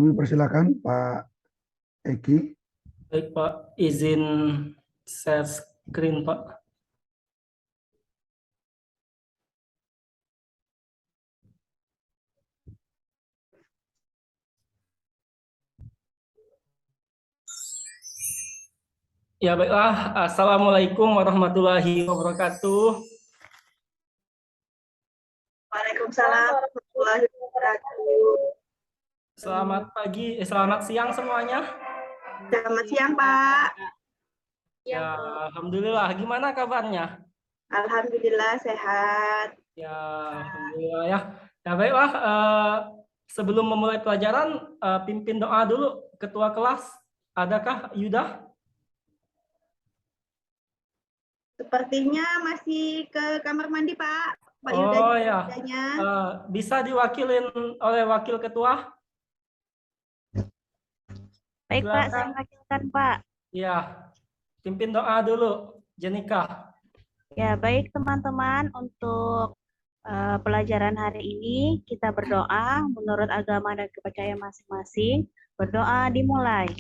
kami persilakan Pak Eki. Baik Pak, izin share screen Pak. Ya baiklah, Assalamualaikum warahmatullahi wabarakatuh. Waalaikumsalam warahmatullahi wabarakatuh. Selamat pagi, selamat siang semuanya. Selamat siang, Pak. Ya, alhamdulillah. Gimana kabarnya? Alhamdulillah sehat. Ya, alhamdulillah ya. Ya baiklah, sebelum memulai pelajaran, pimpin doa dulu ketua kelas. Adakah Yuda? Sepertinya masih ke kamar mandi, Pak. Pak Oh ya, Yudanya. bisa diwakilin oleh wakil ketua? Baik Pak, saya Silakan. wakilkan Pak. Ya, pimpin doa dulu, Jenika. Ya baik teman-teman, untuk pelajaran hari ini kita berdoa menurut agama dan kepercayaan masing-masing. Berdoa dimulai.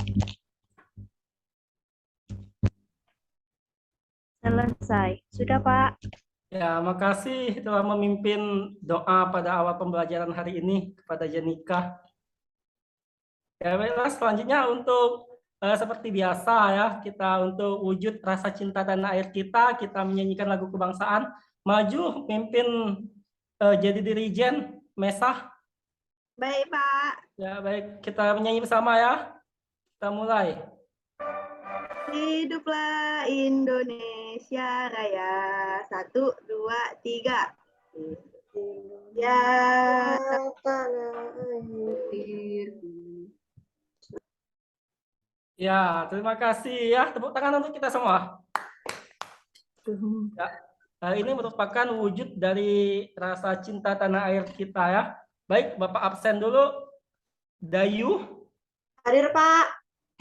Selesai. Sudah Pak? Ya, makasih telah memimpin doa pada awal pembelajaran hari ini kepada Jenika. Ya, baiklah, selanjutnya untuk seperti biasa ya, kita untuk wujud rasa cinta tanah air kita menyanyikan lagu kebangsaan. Maju, pimpin jadi dirijen, Mesah. Baik, Pak. Ya, baik, kita menyanyi bersama ya. Kita mulai. Hiduplah Indonesia Raya. 1, 2, 3. Ya. Ya, terima kasih ya. Tepuk tangan untuk kita semua. Ya, ini merupakan wujud dari rasa cinta tanah air kita ya. Baik, Bapak absen dulu. Dayu. Hadir, Pak.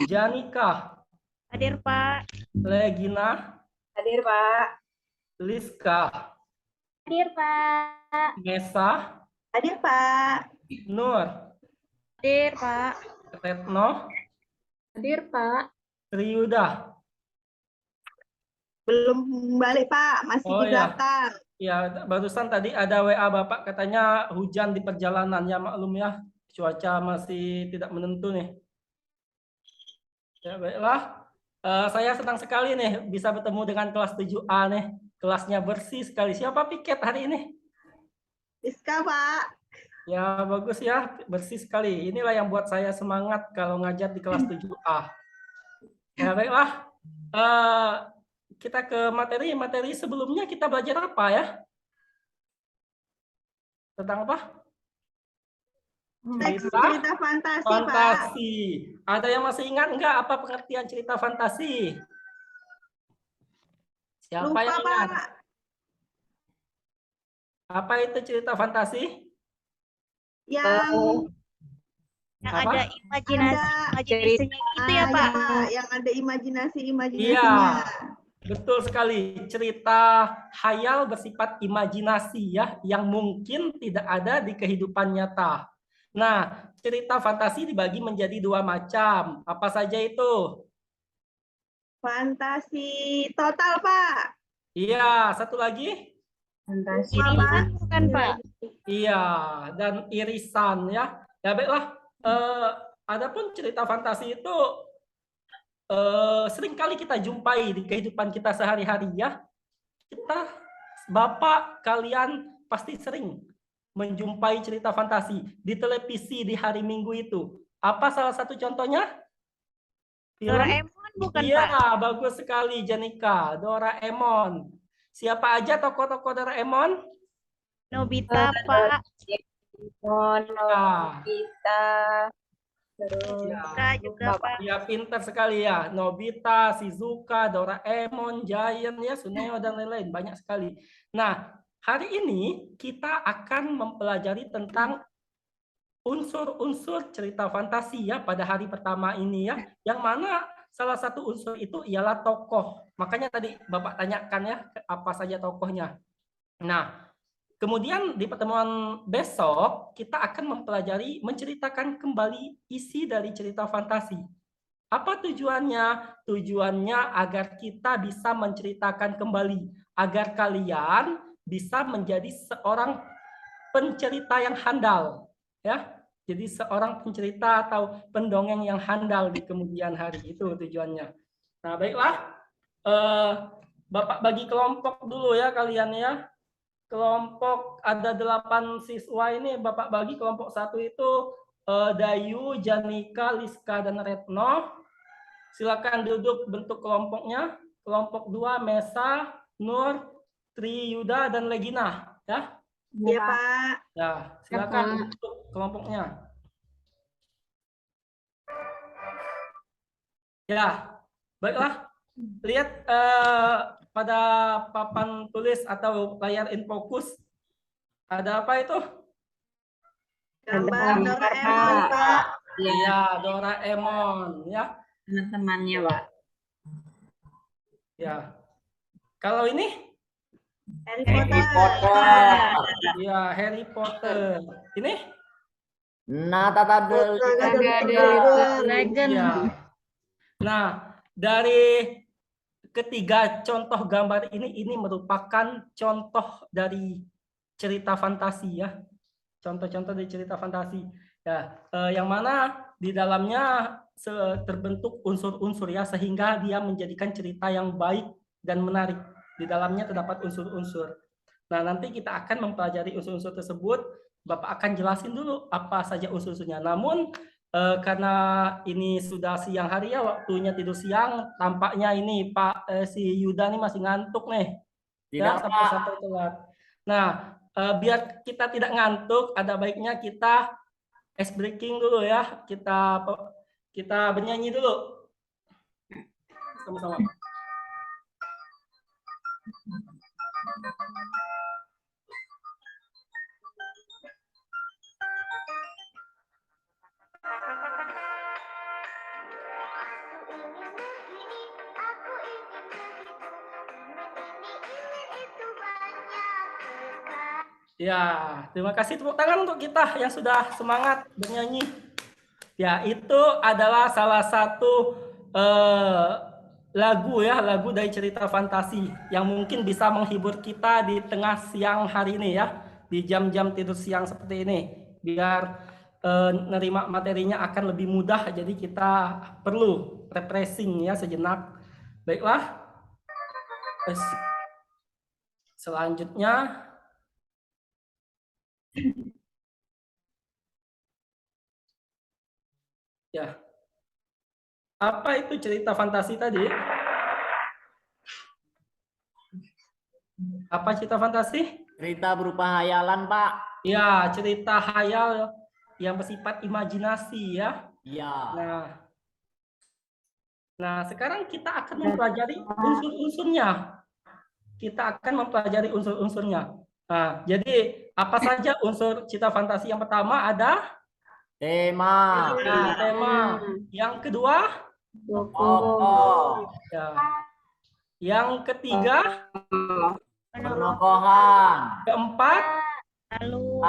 Janika. Hadir Pak. Legina. Hadir, Pak. Liska. Hadir Pak. Mesa. Hadir, Pak. Nur. Hadir Pak. Retno. Hadir Pak. Triyuda. Belum balik, Pak. Masih Oh di ya. belakang. Ya, barusan tadi ada WA Bapak katanya hujan di perjalanan. Ya maklum ya, cuaca masih tidak menentu nih. Ya baiklah. Saya senang sekali nih bisa bertemu dengan kelas 7A nih. Kelasnya bersih sekali. Siapa piket hari ini? Rizka, Pak. Ya bagus ya, bersih sekali. Inilah yang buat saya semangat kalau ngajar di kelas 7A. Ya baiklah. Kita ke materi sebelumnya kita belajar apa ya? Tentang apa? Teks cerita fantasi, Fantasi. Pak. Ada yang masih ingat enggak apa pengertian cerita fantasi? Siapa Lupa, yang ingat? Pak. Apa itu cerita fantasi? Yang Apa? ada imajinasinya itu ya Pak. yang ada imajinasinya. Iya, betul sekali. Cerita khayal bersifat imajinasi ya, yang mungkin tidak ada di kehidupan nyata. Nah, cerita fantasi dibagi menjadi dua macam. Apa saja itu? Fantasi total, Pak. Iya, satu lagi? Fantasi Bukan Pak. Iya, dan irisan ya. Ya baiklah. Adapun cerita fantasi itu sering kali kita jumpai di kehidupan kita sehari-hari ya. Bapak, kalian pasti sering menjumpai cerita fantasi di televisi di hari Minggu itu. Apa salah satu contohnya? Doraemon bukan Iya, Pak? bagus sekali Janika. Doraemon. Siapa aja tokoh-tokoh Doraemon? Nobita Pak. Nobita. Shizuka juga Pak. Ya, pintar sekali ya. Nobita, Shizuka, Doraemon, Giant, ya, Suneo, dan lain-lain. Banyak sekali. Nah, hari ini kita akan mempelajari tentang unsur-unsur cerita fantasi ya pada hari pertama ini ya. Yang mana salah satu unsur itu ialah tokoh. Makanya tadi Bapak tanyakan ya, apa saja tokohnya. Nah, kemudian di pertemuan besok kita akan mempelajari menceritakan kembali isi dari cerita fantasi. Apa tujuannya? Tujuannya agar kita bisa menceritakan kembali, agar kalian bisa menjadi seorang pencerita yang handal, ya. Jadi seorang pencerita atau pendongeng yang handal di kemudian hari, itu tujuannya. Nah, baiklah, Bapak bagi kelompok dulu ya kalian ya. Kelompok ada 8 siswa ini, Bapak bagi kelompok 1 itu Dayu, Janika, Liska, dan Retno. Silakan duduk bentuk kelompoknya. Kelompok 2 Mesa, Nur, Tri Yuda, dan Legina, ya. Iya, Pak. Ya, silakan bentuk kelompoknya. Ya, baiklah. Lihat pada papan tulis atau layar infocus. Ada apa itu? Gambar Doraemon, Pak. Iya, Doraemon, ya. Teman-temannya, Pak. Ya. Kalau ini? Harry Harry Potter. Potter. Ya, Harry Potter. Ini? Natata Dragon. Ya. Nah, dari ketiga contoh gambar ini merupakan contoh dari cerita fantasi ya. Contoh-contoh dari cerita fantasi. Ya, yang mana di dalamnya terbentuk unsur-unsur ya, sehingga dia menjadikan cerita yang baik dan menarik. Di dalamnya terdapat unsur-unsur. Nah, nanti kita akan mempelajari unsur-unsur tersebut. Bapak akan jelasin dulu apa saja unsur-unsurnya. Namun karena ini sudah siang hari ya, waktunya tidur siang, tampaknya ini Pak si Yuda nih masih ngantuk nih. Ya, sampai telat. Nah, biar kita tidak ngantuk, ada baiknya kita ice breaking dulu ya. Kita bernyanyi dulu. Sama-sama. Ya, terima kasih, tepuk tangan untuk kita yang sudah semangat bernyanyi. Ya, itu adalah salah satu lagu ya, lagu dari cerita fantasi yang mungkin bisa menghibur kita di tengah siang hari ini ya, di jam-jam tidur siang seperti ini. Biar nerima materinya akan lebih mudah, jadi kita perlu refreshing ya sejenak. Baiklah. Selanjutnya ya. Apa itu cerita fantasi tadi? Apa cerita fantasi? Cerita berupa hayalan, Pak. Ya, cerita hayal yang bersifat imajinasi ya. Iya. Nah, sekarang kita akan mempelajari unsur-unsurnya. Kita akan mempelajari unsur-unsurnya. Nah, jadi apa saja unsur cerita fantasi? Yang pertama ada Tema. nah, tema. Yang kedua, Tokoh. ya. Yang ketiga, Penokohan. keempat, Lalu.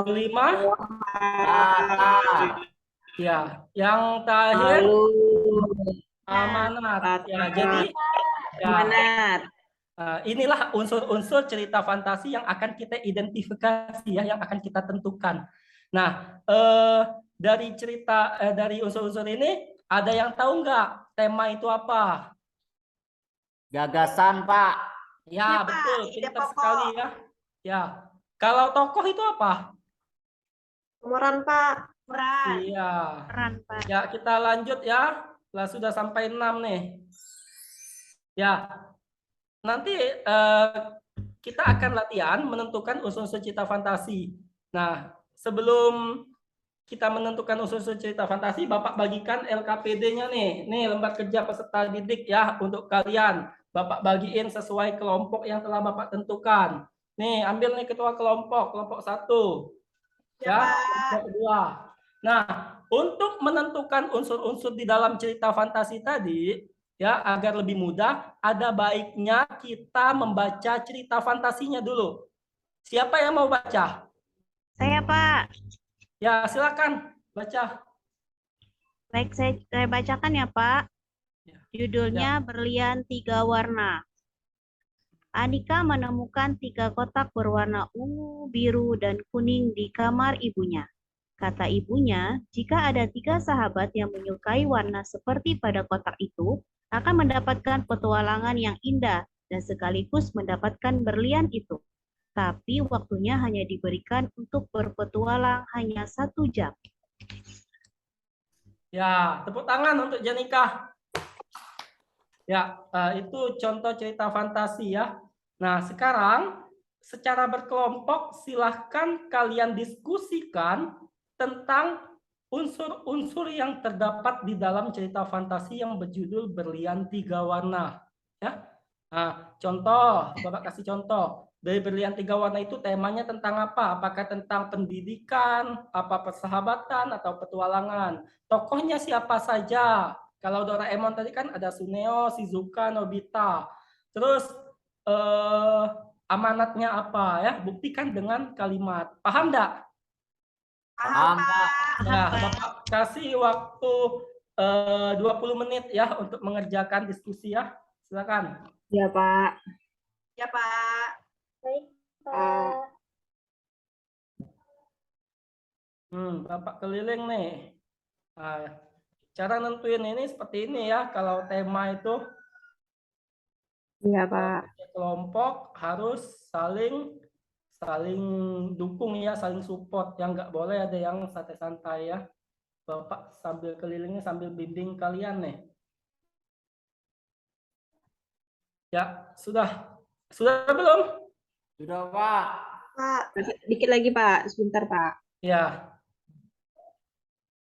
kelima, Kata. ya. Yang terakhir, amanat. Ya, jadi ya, inilah unsur-unsur cerita fantasi yang akan kita identifikasi ya, yang akan kita tentukan. Nah, dari cerita dari unsur-unsur ini ada yang tahu nggak tema itu apa? Gagasan, Pak. Ya, Pak, betul, ide pintar pokok. sekali ya. Ya. Kalau tokoh itu apa? Pemeran, Pak. Pemeran. Iya. Peran, Pak. Ya, kita lanjut ya. Lah sudah sampai 6 nih. Ya. Nanti kita akan latihan menentukan unsur-unsur cerita fantasi. Nah, sebelum kita menentukan unsur-unsur cerita fantasi, Bapak bagikan LKPD-nya nih. Nih, lembar kerja peserta didik ya untuk kalian. Bapak bagiin sesuai kelompok yang telah Bapak tentukan. Nih, ambil nih ketua kelompok 1. Ya, kelompok 2. Nah, untuk menentukan unsur-unsur di dalam cerita fantasi tadi, ya, agar lebih mudah, ada baiknya kita membaca cerita fantasinya dulu. Siapa yang mau baca? Saya, Pak. Ya, silakan baca. Baik, saya bacakan ya, Pak. Ya. Judulnya Berlian 3 Warna. Anika menemukan 3 kotak berwarna ungu, biru, dan kuning di kamar ibunya. Kata ibunya, jika ada 3 sahabat yang menyukai warna seperti pada kotak itu, akan mendapatkan petualangan yang indah dan sekaligus mendapatkan berlian itu. Tapi waktunya hanya diberikan untuk berpetualang hanya 1 jam. Ya, tepuk tangan untuk Janika. Ya, itu contoh cerita fantasi ya. Nah, sekarang secara berkelompok silahkan kalian diskusikan tentang unsur-unsur yang terdapat di dalam cerita fantasi yang berjudul Berlian 3 Warna. Ya. Nah, contoh, Bapak kasih contoh. Dari Berlian 3 Warna itu temanya tentang apa? Apakah tentang pendidikan, apa persahabatan, atau petualangan? Tokohnya siapa saja? Kalau Doraemon tadi kan ada Suneo, Shizuka, Nobita. Terus amanatnya apa ya? Buktikan dengan kalimat. Paham enggak? Paham, Pak. Ya, Bapak kasih waktu 20 menit ya untuk mengerjakan diskusi ya. Silakan. Ya, Pak. Ya, Pak. Baik, Pak. Bapak keliling nih. Nah, cara nentuin ini seperti ini ya. Kalau tema itu Iya, Pak. kelompok harus saling dukung ya, saling support. Yang nggak boleh ada yang santai-santai ya. Bapak sambil kelilingnya sambil bimbing kalian nih. Ya, sudah belum? Sudah, Pak. Pak. Dikit lagi, Pak. Sebentar, Pak. Ya.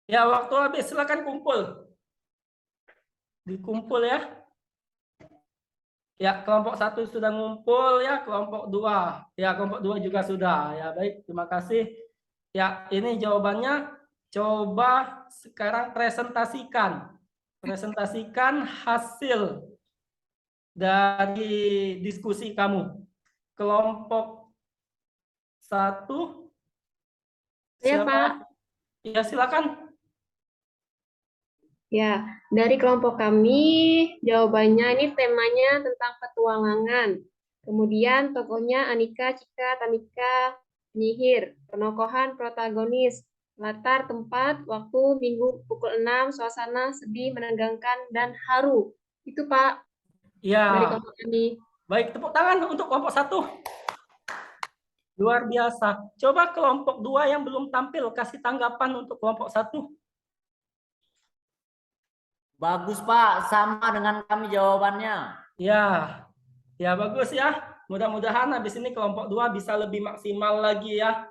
Ya, waktu habis silakan kumpul. Dikumpul ya. Ya, kelompok 1 sudah ngumpul ya, kelompok 2. Ya, kelompok 2 juga sudah. Ya, baik, terima kasih. Ya, ini jawabannya. Coba sekarang presentasikan. Presentasikan hasil dari diskusi kamu. Kelompok 1. Saya, Siapa? Pak. Ya, silakan. Ya, dari kelompok kami, jawabannya ini temanya tentang petualangan. Kemudian tokohnya Anika, Cika, Tanika, penyihir. Penokohan protagonis. Latar tempat, waktu, minggu pukul 6, suasana sedih, menegangkan, dan haru. Itu, Pak, dari Ya, kelompok kami. baik, tepuk tangan untuk kelompok 1. Luar biasa. Coba kelompok 2 yang belum tampil, kasih tanggapan untuk kelompok 1. Bagus, Pak. Sama dengan kami jawabannya. Ya, ya bagus ya. Mudah-mudahan habis ini kelompok 2 bisa lebih maksimal lagi ya.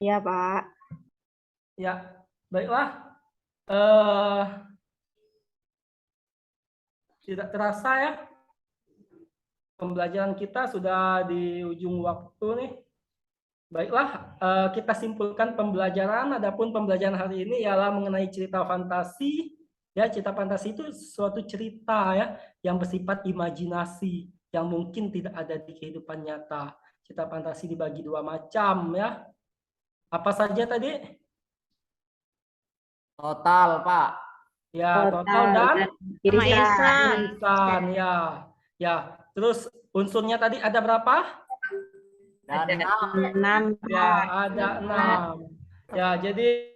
Iya, Pak. Ya, baiklah. Tidak terasa ya. Pembelajaran kita sudah di ujung waktu nih. Baiklah, kita simpulkan pembelajaran. Adapun pembelajaran hari ini ialah mengenai cerita fantasi. Ya, cerita fantasi itu suatu cerita ya yang bersifat imajinasi yang mungkin tidak ada di kehidupan nyata. Cerita fantasi dibagi 2 macam ya. Apa saja tadi? Total, Pak. Ya, total dan irisan. irisan ya. Ya, terus unsurnya tadi ada berapa? Dan Enam. Ya, ada 6. Ya, jadi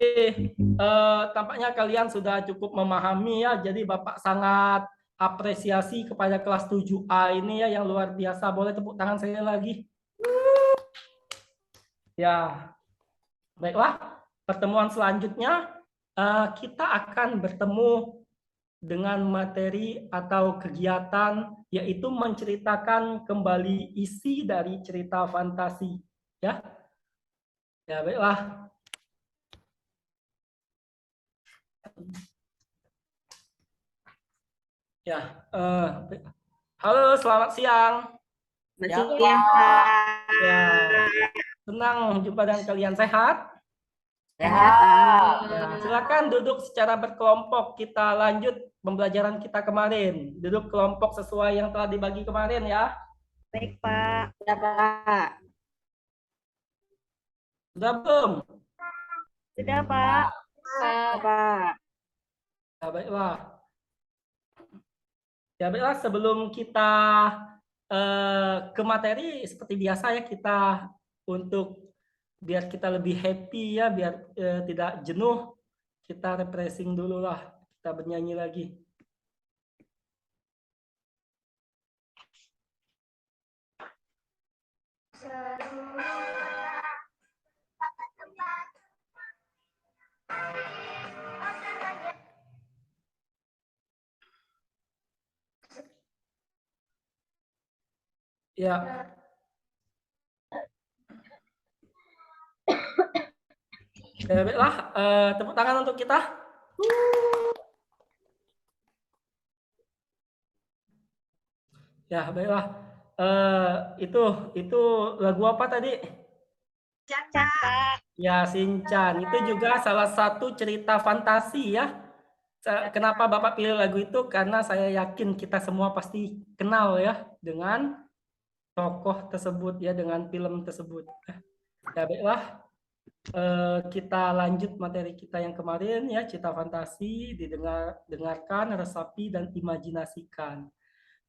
tampaknya kalian sudah cukup memahami ya. Jadi Bapak sangat apresiasi kepada kelas 7A ini ya yang luar biasa. Boleh tepuk tangan saya lagi? Ya. Baiklah, pertemuan selanjutnya kita akan bertemu dengan materi atau kegiatan yaitu menceritakan kembali isi dari cerita fantasi ya. Ya, baiklah. Ya, halo, selamat siang. Ya, Siang, Pak. Ya, senang jumpa dengan kalian. Sehat? sehat. Ya, silakan duduk secara berkelompok. Kita lanjut pembelajaran kita kemarin. Duduk kelompok sesuai yang telah dibagi kemarin ya. Baik, Pak. Ya, Pak. Sudah belum? Sudah, Pak. Pak. Ya, baiklah. Ya, baiklah, sebelum kita ke materi seperti biasa ya, kita untuk biar kita lebih happy ya, biar tidak jenuh, kita refreshing dulu lah, kita bernyanyi lagi. Ya. Ya, baiklah, tepuk tangan untuk kita. Ya, baiklah. Itu lagu apa tadi? Caca. Ya, Shinchan. Itu juga salah satu cerita fantasi ya. Kenapa Bapak pilih lagu itu? Karena saya yakin kita semua pasti kenal ya dengan tokoh tersebut ya, dengan film tersebut. Ya, baiklah. Kita lanjut materi kita yang kemarin ya, cerita fantasi, dengarkan, resapi, dan imajinasikan.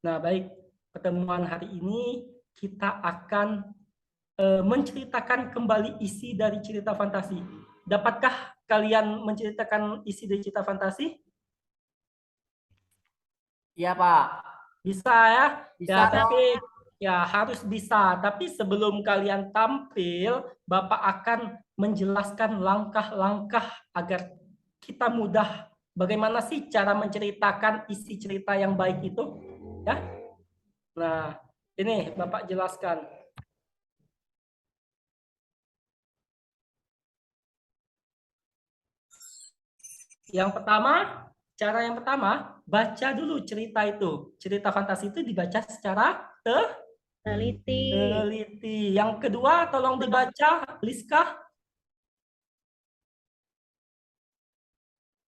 Nah, baik, pertemuan hari ini kita akan menceritakan kembali isi dari cerita fantasi. Dapatkah kalian menceritakan isi dari cerita fantasi? Iya, Pak. Bisa ya? Bisa, Ya, Pak. tapi ya harus bisa. Tapi sebelum kalian tampil, Bapak akan menjelaskan langkah-langkah agar kita mudah bagaimana sih cara menceritakan isi cerita yang baik itu, ya. Nah, ini Bapak jelaskan. Cara yang pertama, baca dulu cerita itu. Cerita fantasi itu dibaca secara Teliti. teliti. Yang kedua, tolong dibaca, Liska.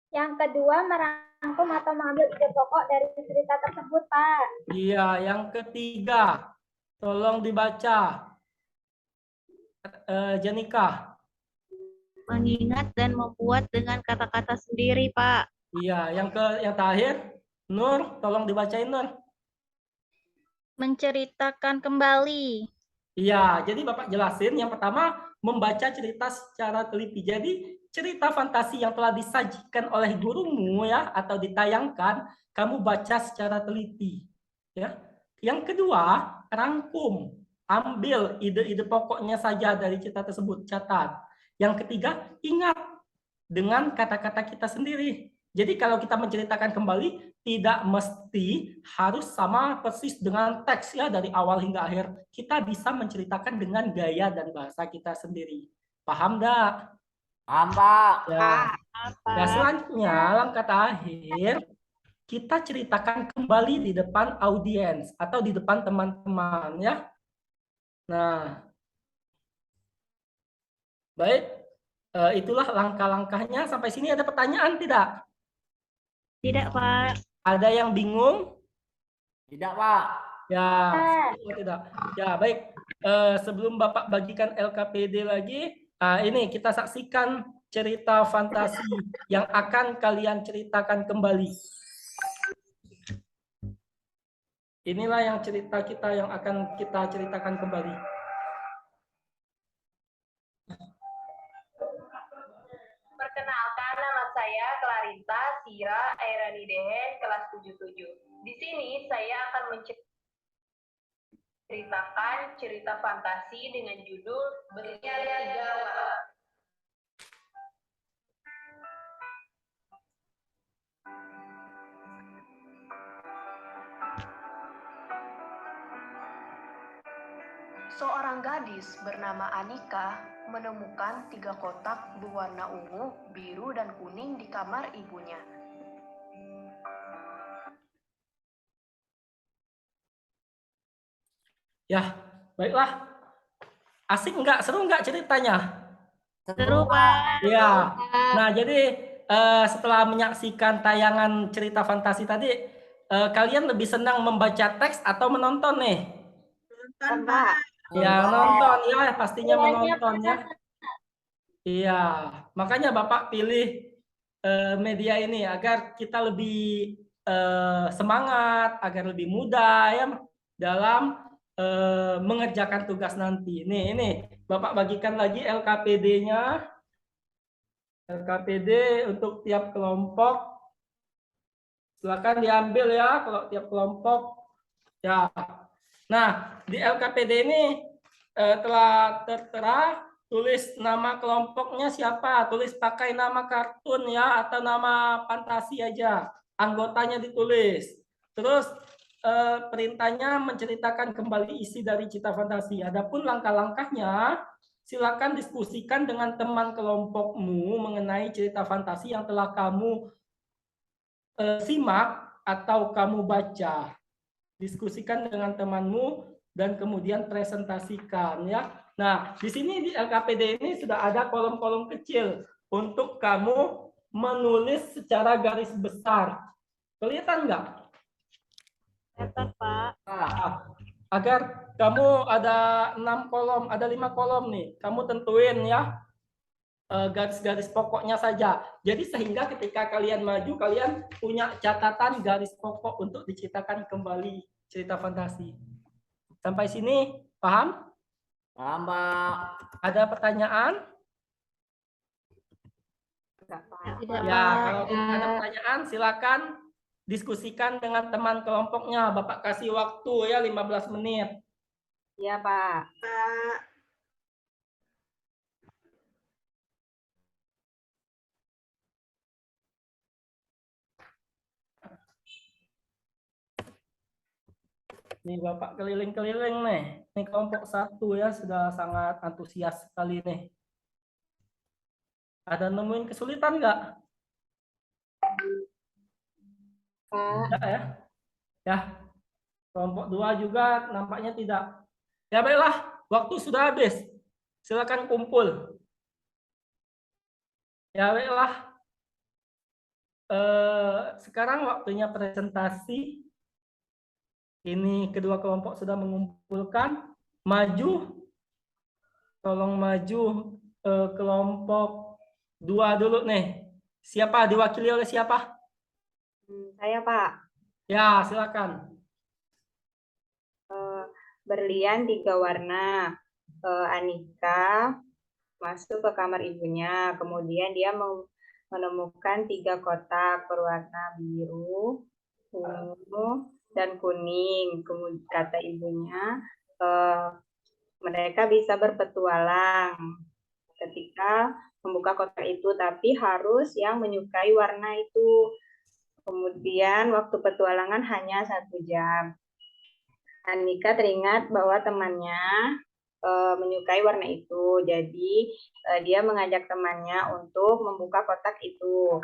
Yang kedua, merangkum atau mengambil ide pokok dari cerita tersebut, Pak. Iya, yang ketiga, tolong dibaca, Janika. Mengingat dan membuat dengan kata-kata sendiri, Pak. Iya, yang terakhir, Nur, tolong dibacain Nur. Menceritakan kembali. Iya, jadi Bapak jelasin yang pertama membaca cerita secara teliti. Jadi cerita fantasi yang telah disajikan oleh gurumu ya atau ditayangkan, kamu baca secara teliti. Ya. Yang kedua, rangkum, ambil ide-ide pokoknya saja dari cerita tersebut, catat. Yang ketiga, ingat dengan kata-kata kita sendiri. Jadi kalau kita menceritakan kembali, tidak mesti harus sama persis dengan teks ya dari awal hingga akhir. Kita bisa menceritakan dengan gaya dan bahasa kita sendiri. Paham enggak? Paham, Pak. Ya. Apa? Ya, selanjutnya langkah terakhir, kita ceritakan kembali di depan audiens atau di depan teman-teman ya. Nah, baik, itulah langkah-langkahnya. Sampai sini ada pertanyaan tidak? Tidak, Pak. Ada yang bingung? Tidak, Pak. Ya, tidak. Ya, baik. Sebelum Bapak bagikan LKPD lagi, ini kita saksikan cerita fantasi yang akan kalian ceritakan kembali. Inilah yang cerita kita yang akan kita ceritakan kembali. Perkenalkan, nama saya Clarita Sira Airani Dehen, kelas 77. Di sini saya akan menceritakan cerita fantasi dengan judul Berlian Tiga Warna. Seorang gadis bernama Anika menemukan 3 kotak berwarna ungu, biru, dan kuning di kamar ibunya. Ya, baiklah. Asik enggak? Seru enggak ceritanya? Seru, Pak. Ya. Nah, jadi setelah menyaksikan tayangan cerita fantasi tadi, kalian lebih senang membaca teks atau menonton nih? Nonton, Pak. Ya, nonton ya, pastinya Iya, menonton ya. Iya, makanya Bapak pilih media ini agar kita lebih semangat, agar lebih mudah ya dalam mengerjakan tugas nanti. Ini Bapak bagikan lagi LKPD-nya. LKPD untuk tiap kelompok. Silakan diambil ya kalau tiap kelompok. Ya. Nah, di LKPD ini telah tertera tulis nama kelompoknya siapa, tulis pakai nama kartun ya atau nama fantasi aja. Anggotanya ditulis. Terus perintahnya menceritakan kembali isi dari Cita Fantasi. Adapun langkah-langkahnya silakan diskusikan dengan teman kelompokmu mengenai cerita fantasi yang telah kamu simak atau kamu baca. Diskusikan dengan temanmu dan kemudian presentasikan ya. Nah, di sini di LKPD ini sudah ada kolom-kolom kecil untuk kamu menulis secara garis besar. Kelihatan nggak? Kelihatan, Pak. Agar kamu ada 6 kolom, ada 5 kolom nih. Kamu tentuin ya garis-garis pokoknya saja. Jadi sehingga ketika kalian maju, kalian punya catatan garis pokok untuk diceritakan kembali cerita fantasi. Sampai sini paham? Paham, Pak. Ada pertanyaan? Tidak, Ya, Pak. kalau tidak ada pertanyaan silakan diskusikan dengan teman kelompoknya. Bapak kasih waktu ya 15 menit. Iya, Pak. Nih Bapak keliling-keliling nih. Ini kelompok 1 ya sudah sangat antusias sekali nih. Ada nemuin kesulitan nggak? Tidak ya? Ya. Kelompok 2 juga nampaknya tidak. Ya baiklah, waktu sudah habis. Silakan kumpul. Ya baiklah. Sekarang waktunya presentasi. Ini kedua kelompok sudah mengumpulkan. Maju. Tolong maju kelompok 2 dulu nih. Siapa diwakili oleh siapa? Saya, Pak. Ya, silakan. Berlian 3 warna. Anika masuk ke kamar ibunya. Kemudian dia menemukan 3 kotak berwarna biru, ungu, dan kuning. Kemudian kata ibunya, mereka bisa berpetualang ketika membuka kotak itu, tapi harus yang menyukai warna itu. Kemudian waktu petualangan hanya 1 jam. Anika teringat bahwa temannya menyukai warna itu, jadi dia mengajak temannya untuk membuka kotak itu.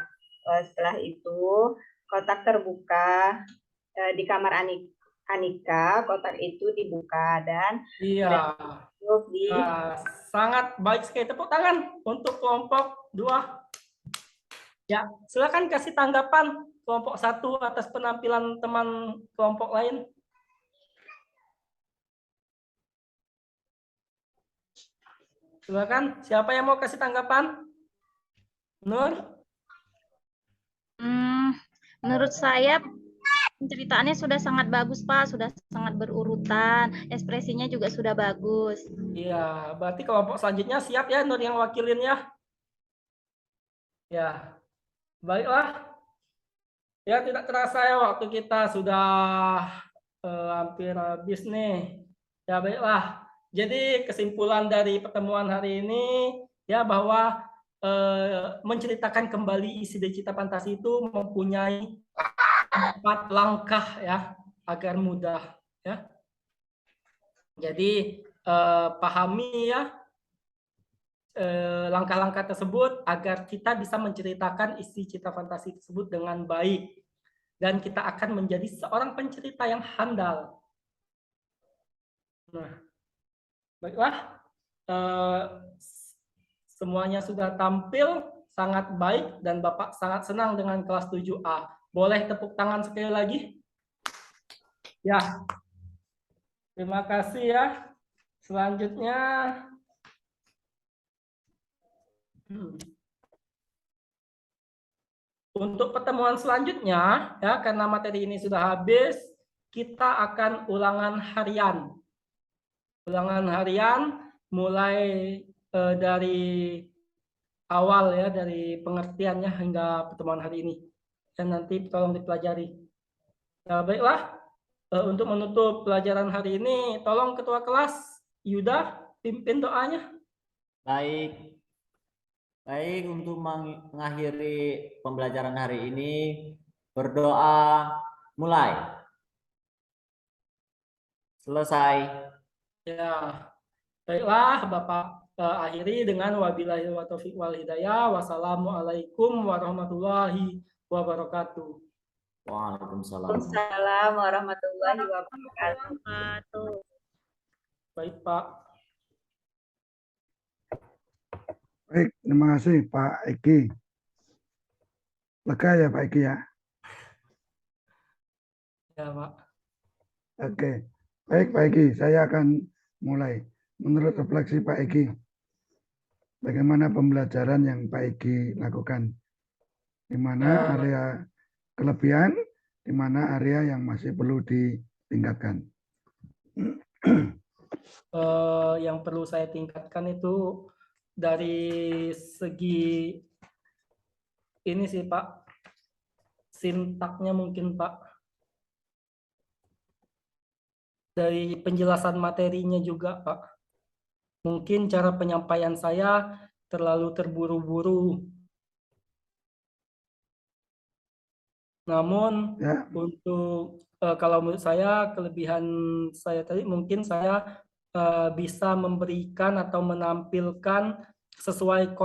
Setelah itu kotak terbuka di kamar Anika, kotak itu dibuka dan Iya. Sangat baik sekali. Tepuk tangan untuk kelompok 2. Ya, silakan kasih tanggapan kelompok 1 atas penampilan teman kelompok lain. Silakan, siapa yang mau kasih tanggapan? Nur? Menurut saya penceritaannya sudah sangat bagus, Pak. Sudah sangat berurutan. Ekspresinya juga sudah bagus. Iya, berarti kelompok selanjutnya siap ya Nur yang wakilin ya? Ya, baiklah. Ya, tidak terasa ya waktu kita sudah hampir habis nih. Ya, baiklah. Jadi kesimpulan dari pertemuan hari ini ya bahwa menceritakan kembali isi dari Cita Fantasi itu mempunyai 4 langkah ya agar mudah ya. Jadi pahami ya langkah-langkah tersebut agar kita bisa menceritakan isi Cita Fantasi tersebut dengan baik dan kita akan menjadi seorang pencerita yang handal. Nah, baiklah, semuanya sudah tampil sangat baik dan Bapak sangat senang dengan kelas 7A. Boleh tepuk tangan sekali lagi? Ya. Terima kasih ya. Selanjutnya, untuk pertemuan selanjutnya, ya karena materi ini sudah habis, kita akan ulangan harian. Ulangan harian mulai dari awal ya, dari pengertiannya hingga pertemuan hari ini. Dan nanti tolong dipelajari. Nah, baiklah, untuk menutup pelajaran hari ini, tolong Ketua Kelas Yuda pimpin doanya. Baik. Baik, untuk mengakhiri pembelajaran hari ini, berdoa mulai. Selesai. Ya, baiklah Bapak akhiri dengan wabillahi wa taufiq wal hidayah. Wassalamualaikum warahmatullahi wabarakatuh. Waalaikumsalam. Waalaikumsalam warahmatullahi wabarakatuh. Baik Pak. Baik, terima kasih Pak Eki. Lega ya Pak Eki ya? Ya Pak. Oke, baik Pak Eki, saya akan mulai. Menurut refleksi Pak Eki, bagaimana pembelajaran yang Pak Eki lakukan? Di mana area kelebihan, di mana area yang masih perlu ditingkatkan? Yang perlu saya tingkatkan itu dari segi ini sih Pak, sintaknya mungkin Pak, dari penjelasan materinya juga Pak, mungkin cara penyampaian saya terlalu terburu-buru. Namun Ya, untuk kalau menurut saya kelebihan saya tadi mungkin saya bisa memberikan atau menampilkan sesuai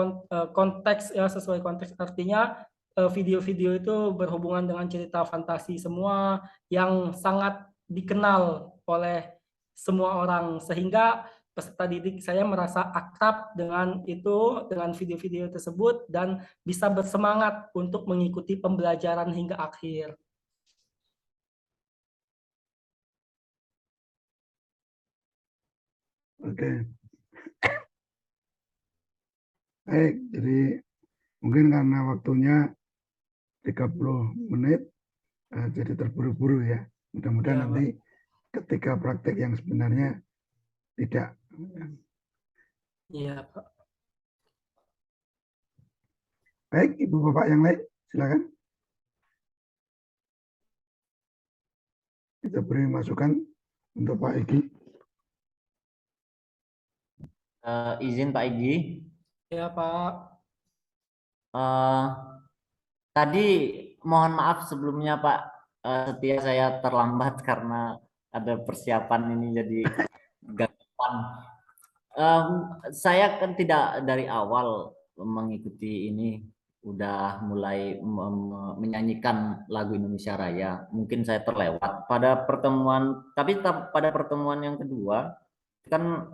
konteks ya, sesuai konteks artinya video-video itu berhubungan dengan cerita fantasi semua yang sangat dikenal oleh semua orang, sehingga peserta didik saya merasa akrab dengan itu, dengan video-video tersebut, dan bisa bersemangat untuk mengikuti pembelajaran hingga akhir. oke. Baik, jadi mungkin karena waktunya 30 menit, jadi terburu-buru ya. Mudah-mudahan Ya, nanti ketika praktek yang sebenarnya tidak. Iya, Pak. Baik, Ibu Bapak yang lain, silakan. Kita beri masukan untuk Pak Egi. Izin Pak Igi. Ya, Pak. Tadi mohon maaf sebelumnya Pak Setia, saya terlambat karena ada persiapan ini jadi gangguan. Saya kan tidak dari awal mengikuti ini, udah mulai menyanyikan lagu Indonesia Raya. Mungkin saya terlewat pada pertemuan, tapi pada pertemuan yang kedua kan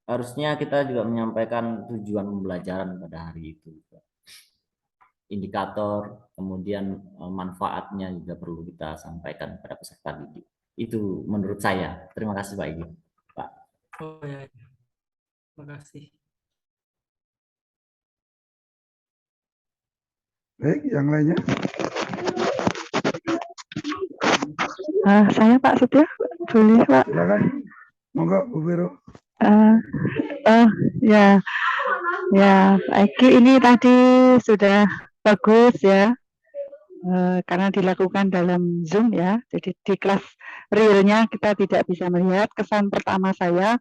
harusnya kita juga menyampaikan tujuan pembelajaran pada hari itu. Indikator, kemudian manfaatnya juga perlu kita sampaikan pada peserta didik. Itu menurut saya. Terima kasih Pak Igi. Pak. Oh ya, terima kasih. Baik, yang lainnya. Saya Pak Setia, boleh Pak? Silakan. Monggo Bu Vero. Ya, Pak Egi ini tadi sudah bagus ya, karena dilakukan dalam Zoom ya. Jadi di kelas realnya kita tidak bisa melihat. Kesan pertama saya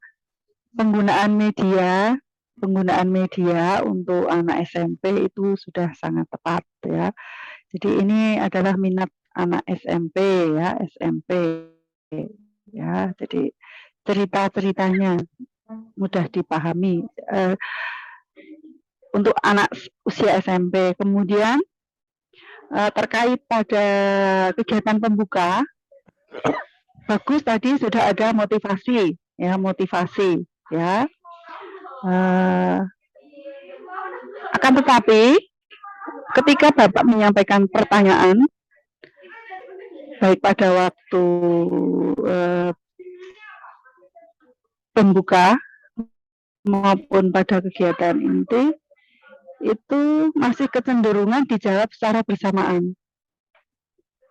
penggunaan media untuk anak SMP itu sudah sangat tepat ya. Jadi ini adalah minat anak SMP ya, SMP ya. Jadi cerita-ceritanya mudah dipahami untuk anak usia SMP. Kemudian terkait pada kegiatan pembuka, bagus tadi sudah ada motivasi ya, akan tetapi ketika Bapak menyampaikan pertanyaan baik pada waktu pembuka maupun pada kegiatan inti itu masih kecenderungan dijawab secara bersamaan,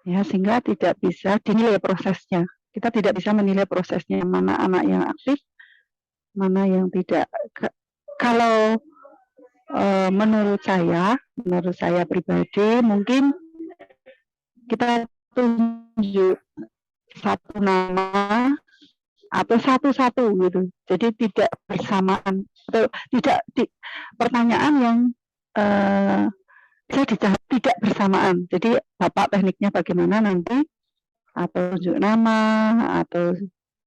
ya, sehingga tidak bisa dinilai prosesnya. Kita tidak bisa menilai prosesnya, mana anak yang aktif, mana yang tidak. Kalau menurut saya pribadi, mungkin kita tunjuk satu nama atau satu-satu gitu. Jadi tidak bersamaan atau pertanyaan yang bisa dijawab tidak bersamaan. Jadi Bapak tekniknya bagaimana nanti, atau tunjuk nama, atau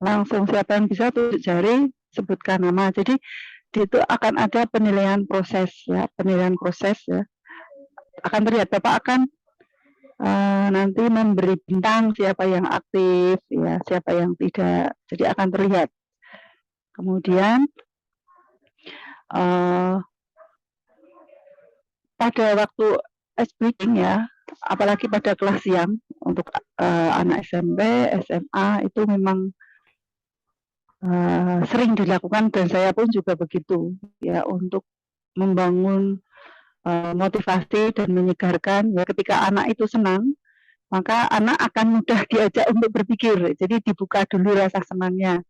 langsung siapa yang bisa tunjuk jari sebutkan nama. Jadi itu akan ada penilaian proses ya, akan terlihat. Bapak akan nanti memberi bintang siapa yang aktif, ya, siapa yang tidak. Jadi akan terlihat. Kemudian pada waktu ice breaking ya, apalagi pada kelas siang untuk anak SMP, SMA itu memang sering dilakukan dan saya pun juga begitu ya, untuk membangun motivasi dan menyegarkan ya. Ketika anak itu senang, maka anak akan mudah diajak untuk berpikir. Jadi dibuka dulu rasa senangnya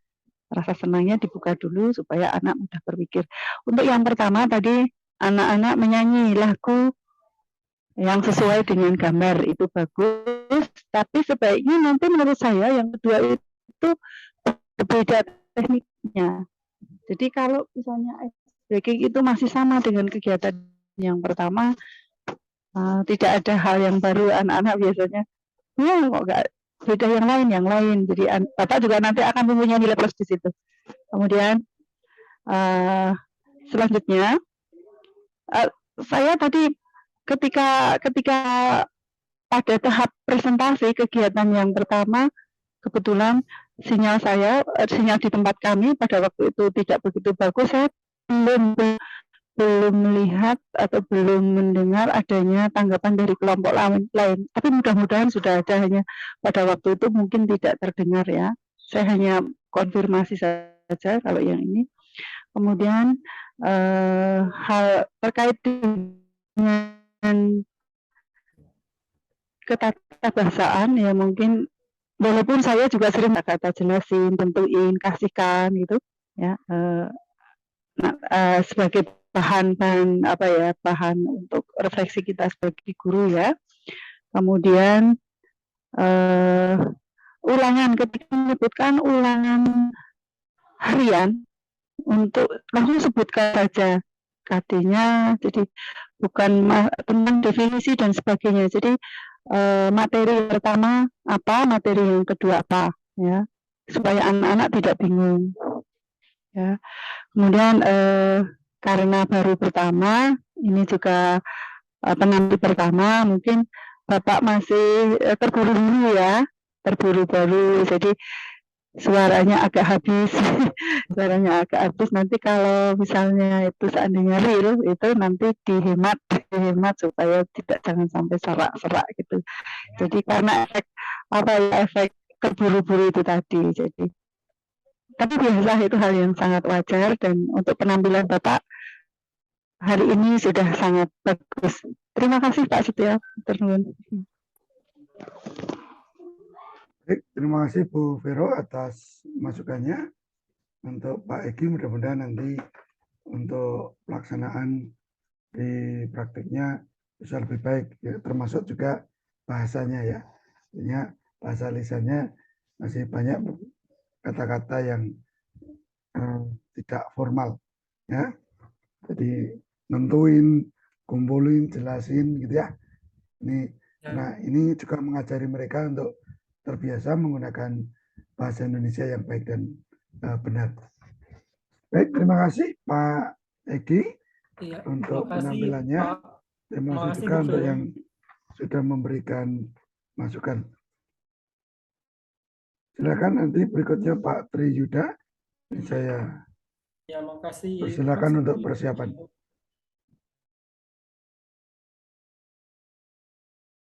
dibuka dulu supaya anak mudah berpikir. Untuk yang pertama tadi, anak-anak menyanyi lagu yang sesuai dengan gambar itu bagus, tapi sebaiknya nanti menurut saya yang kedua itu berbeda tekniknya. Jadi kalau misalnya ice breaking itu masih sama dengan kegiatan yang pertama, tidak ada hal yang baru, anak-anak biasanya kok nggak beda yang lain. Jadi Bapak juga nanti akan mempunyai nilai plus di situ. Kemudian selanjutnya saya tadi ketika pada tahap presentasi kegiatan yang pertama, kebetulan sinyal di tempat kami pada waktu itu tidak begitu bagus. Saya belum melihat atau belum mendengar adanya tanggapan dari kelompok lain. Tapi mudah-mudahan sudah ada, hanya pada waktu itu mungkin tidak terdengar ya. Saya hanya konfirmasi saja kalau yang ini. Kemudian hal terkait dengan ketatabahasaan ya, mungkin walaupun saya juga sering kata jelasin, tentuin, kasihkan gitu ya, sebagai bahan untuk refleksi kita sebagai guru ya. Kemudian ulangan, ketika menyebutkan ulangan harian, untuk langsung sebutkan saja KD-nya, jadi bukan tentang definisi dan sebagainya. Jadi materi pertama apa, materi yang kedua apa, ya, supaya anak-anak tidak bingung. Ya. Kemudian karena baru pertama, ini juga penampil pertama, mungkin Bapak masih terburu-buru ya, terburu-buru, jadi suaranya agak habis, Nanti kalau misalnya itu seandainya real, itu nanti dihemat supaya jangan sampai serak-serak gitu. Jadi karena efek terburu-buru itu tadi. Jadi, tapi biasa itu hal yang sangat wajar, dan untuk penampilan Bapak hari ini sudah sangat bagus. Terima kasih Pak Setia. Baik, terima kasih Bu Vero atas masukannya. Untuk Pak Egi, mudah-mudahan nanti untuk pelaksanaan di praktiknya bisa lebih baik, ya, termasuk juga bahasanya ya. Artinya bahasa lisannya masih banyak kata-kata yang tidak formal ya. Jadi nentuin, kumpulin, jelasin gitu ya. Nah, ini juga mengajari mereka untuk terbiasa menggunakan bahasa Indonesia yang baik dan benar. Baik, terima kasih Pak Egi untuk penampilannya. Terima kasih juga untuk yang sudah memberikan masukan. Silakan nanti berikutnya Pak Tri Yuda. Saya ya, makasih. persilakan untuk persiapan.